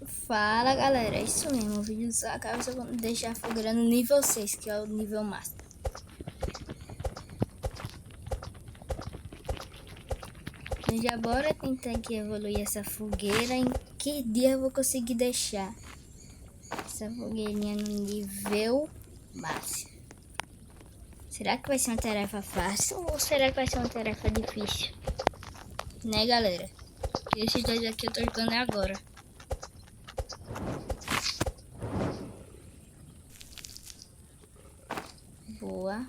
Fala galera, é isso mesmo, o vídeo só acaba se eu deixar a fogueira no nível 6, que é o nível máximo. E já bora tentar aqui evoluir essa fogueira. Em que dia eu vou conseguir deixar essa fogueirinha no nível máximo? Será que vai ser uma tarefa fácil ou será que vai ser uma tarefa difícil? Né galera? Esses dois aqui eu tô jogando agora. Boa.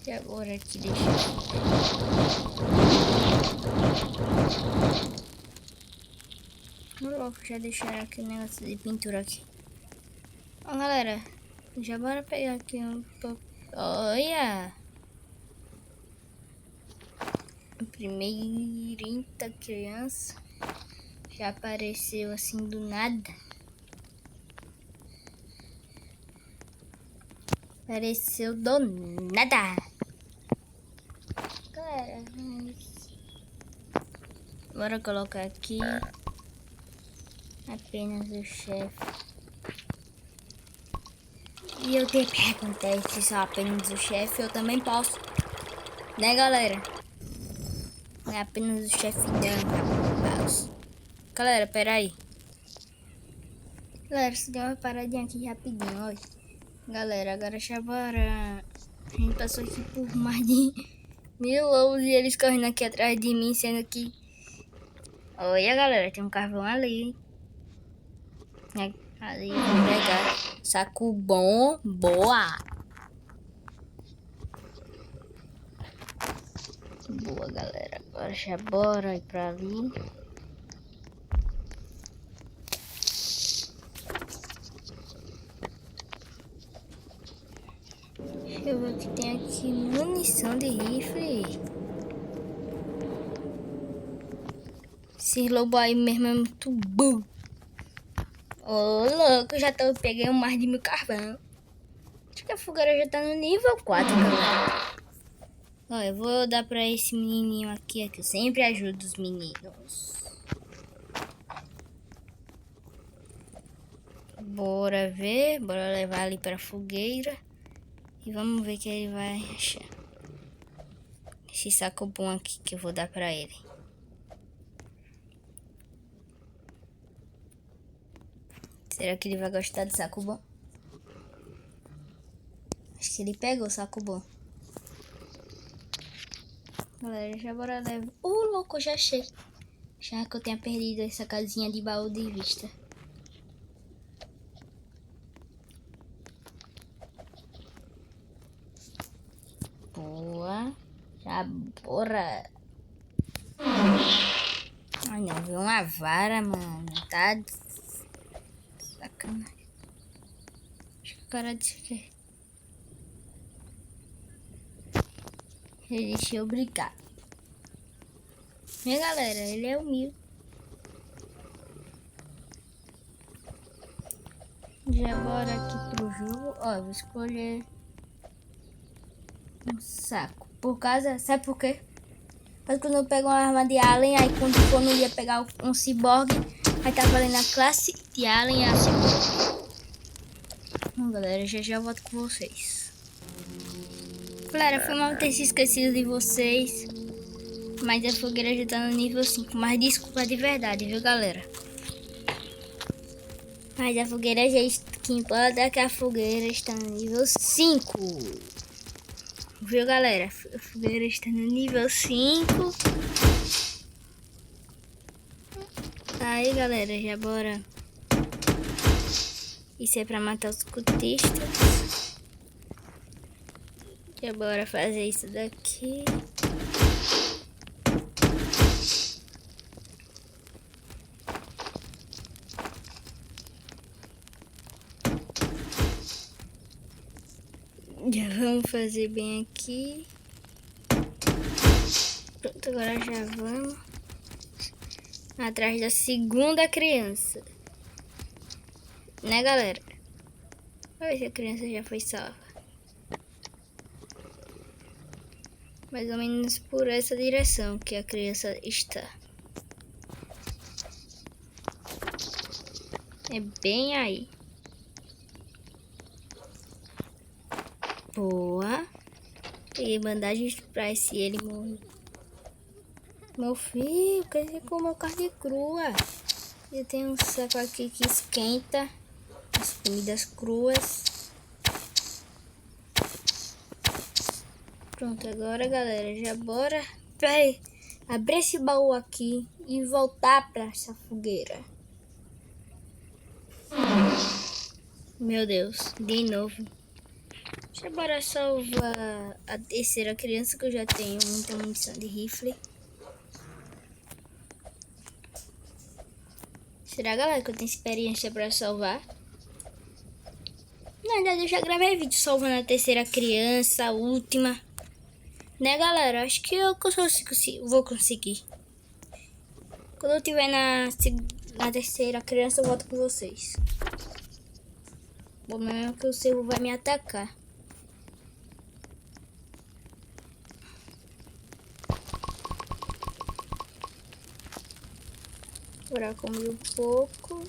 E agora aqui deixa eu louco, já deixaram aqui o negócio de pintura aqui. Ó galera, já bora pegar aqui um pouco. Olha! A primeira criança já apareceu assim do nada. Apareceu do nada. Galera, bora colocar aqui apenas o chefe. E eu te perguntei se só apenas o chefe, eu também posso. Né galera? Não é apenas o chefe não. Galera, pera aí. Galera, se deu uma paradinha aqui rapidinho, olha. Galera, agora já bora. A gente passou aqui por mais de 1000 lobos e eles correndo aqui atrás de mim, sendo que... Olha galera, tem um carvão ali. Ali, vou pegar. Saco bom, boa. Boa galera, agora já bora ir pra ali. Eu vou que tem aqui munição de rifle. Esse lobo aí mesmo é muito bom. Ô louco, peguei mais de 1000 carvão. Acho que a fogueira já tá no nível 4, galera. Ó, eu vou dar pra esse menininho aqui, que eu sempre ajudo os meninos. Bora ver, bora levar ali pra fogueira. E vamos ver o que ele vai achar. Esse saco bom aqui que eu vou dar pra ele. Será que ele vai gostar do saco bom? Acho que ele pegou o saco bom. Galera, já bora levar. Louco, já achei. Já que eu tenha perdido essa casinha de baú de vista. Boa. Já bora. Ai não, viu uma vara, mano. Tá sacanagem. Acho que o cara disse que... Ele disse obrigado. E galera, ele é humilde. Já bora aqui pro jogo. Ó, vou escolher um saco. Por causa, sabe por quê? Mas quando eu pego uma arma de alien, aí quando eu ia pegar um ciborgue, aí tá valendo a classe de alien assim. Bom, galera, já volto com vocês. Galera, foi mal ter se esquecido de vocês. Mas a fogueira já tá no nível 5. Mas desculpa de verdade, viu, galera? Mas a fogueira já está... Que importa é que a fogueira está no nível 5. Viu, galera? A fogueira está no nível 5. Aí, galera, já bora. Isso é pra matar os cultistas. Já bora fazer isso daqui. Já vamos fazer bem aqui. Pronto, agora já vamos atrás da segunda criança. Né, galera? Olha se a criança já foi salva. Mais ou menos por essa direção que a criança está. É bem aí. Boa. Peguei bandagens pra se ele morrer. Meu filho, quer dizer comeu carne crua. Eu tenho um saco aqui que esquenta as comidas cruas. Pronto, agora galera, já bora abrir esse baú aqui e voltar pra essa fogueira. Meu Deus, de novo. Já bora salvar a terceira criança, que eu já tenho muita munição de rifle. Será, galera, que eu tenho experiência pra salvar? Na verdade, eu já gravei vídeo salvando a terceira criança, a última. Né, galera? Acho que eu vou conseguir. Quando eu tiver na terceira criança, eu volto com vocês. Bom, mesmo que o servo vai me atacar. Agora comi um pouco.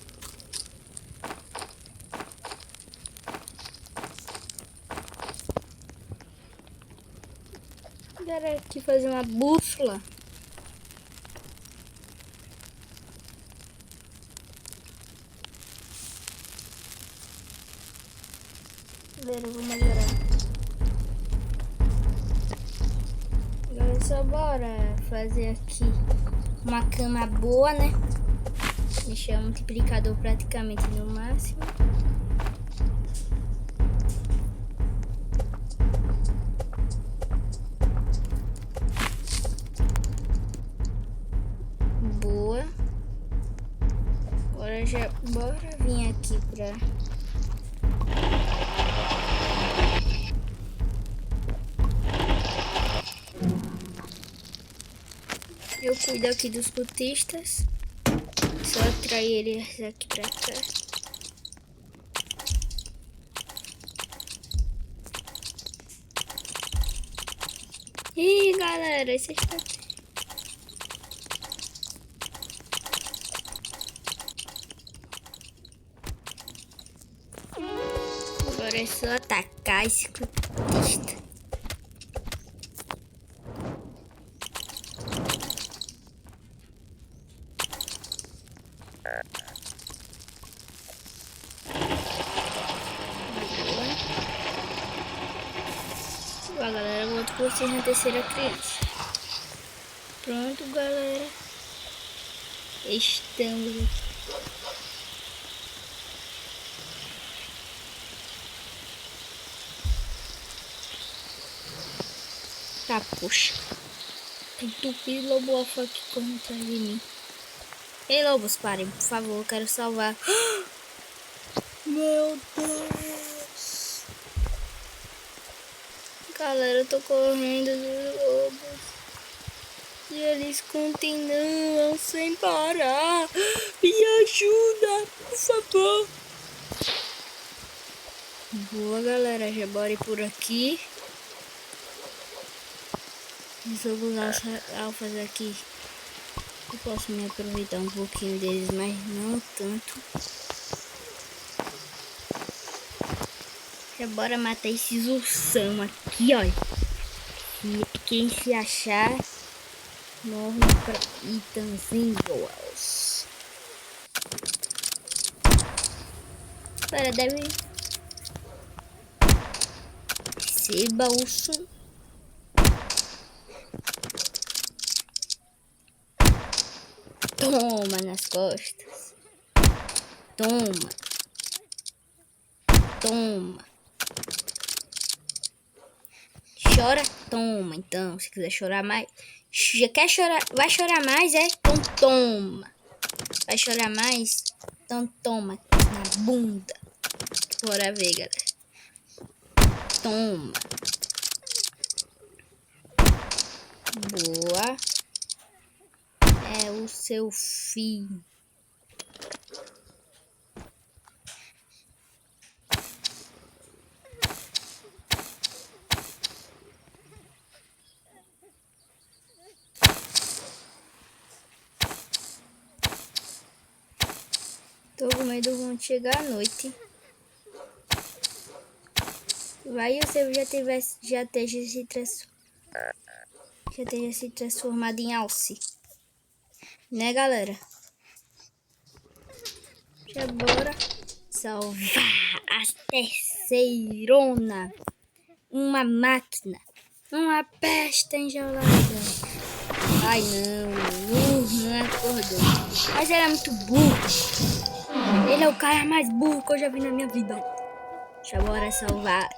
Agora aqui fazer uma bússola. Galera, eu vou melhorar. Agora só bora fazer aqui uma cama boa, né? Deixar o multiplicador praticamente no máximo. Boa. Agora já bora vir aqui pra... Eu cuido aqui dos cultistas. Só atrair eles aqui pra cá. Ih, galera, esse está... Agora é só atacar esse cultista. Boa, galera, eu volto com vocês na terceira criança. Pronto, galera. Estamos aqui. Tá, puxa. Entupido lobo alfa aqui correndo atrás de mim. Ei, lobos, parem, por favor, eu quero salvar. Meu Deus. Galera, eu tô correndo dos lobos. E eles continuam sem parar. Me ajuda, por favor. Boa, galera, já bora ir por aqui. Os lobos alfas aqui. Eu posso me aproveitar um pouquinho deles, mas não tanto. Já bora matar esses ursão aqui, olha. E quem se achar, morre pra Itanzinho. Galera, deve... Receba, urso. Toma nas costas. Toma. Toma. Chora? Toma, então. Se quiser chorar mais. Já quer chorar? Vai chorar mais, é? Então toma. Vai chorar mais? Então toma. Na bunda. Bora ver, galera. Toma. Boa. É o seu filho. Tô com medo quando chegar a noite. Vai o seu já esteja se transformado em alce. Né, galera? Já bora salvar a terceirona. Uma máquina. Uma besta enjaulada. Ai, não acordou. Mas ele é muito burro. Ele é o cara mais burro que eu já vi na minha vida. Já bora salvar.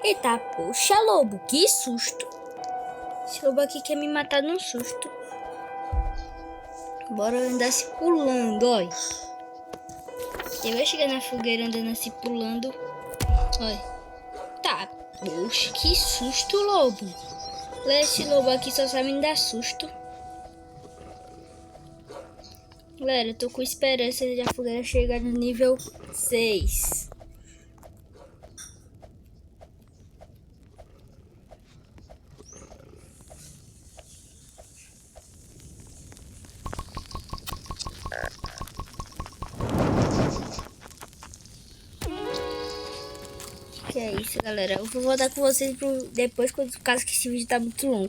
Eita, poxa, lobo, que susto. Esse lobo aqui quer me matar num susto. Bora andar se pulando, olha. Ele vai chegar na fogueira andando se pulando. Olha. Tá, poxa, que susto, lobo. Esse lobo aqui só sabe me dar susto. Galera, eu tô com esperança de a fogueira chegar no nível 6. Que é isso, galera. Eu vou voltar com vocês depois, caso que esse vídeo tá muito longo.